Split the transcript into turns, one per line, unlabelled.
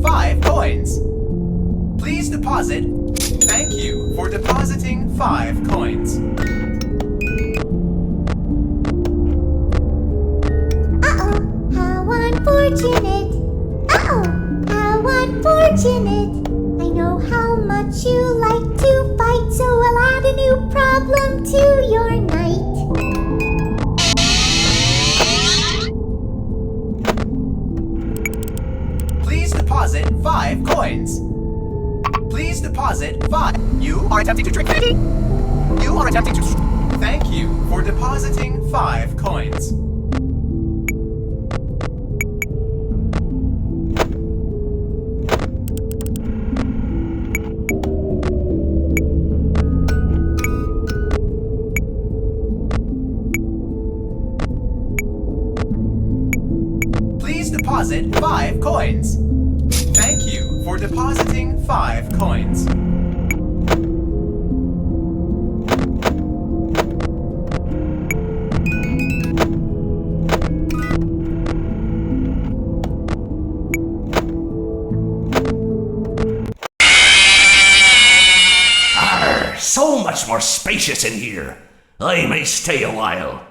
5 coins. Please deposit. Thank you for depositing 5 coins.
Uh-oh, how unfortunate. Uh-oh, how unfortunate. I know how much you like to fight, so I'll add a new problem to your night.
Please deposit 5 coins. Please deposit 5. You are attempting to trick Freddy. You are attempting to... Thank you for depositing 5 coins. Please deposit 5 coins. Thank you for depositing 5 coins.
Arr, so much more spacious in here. I may stay a while.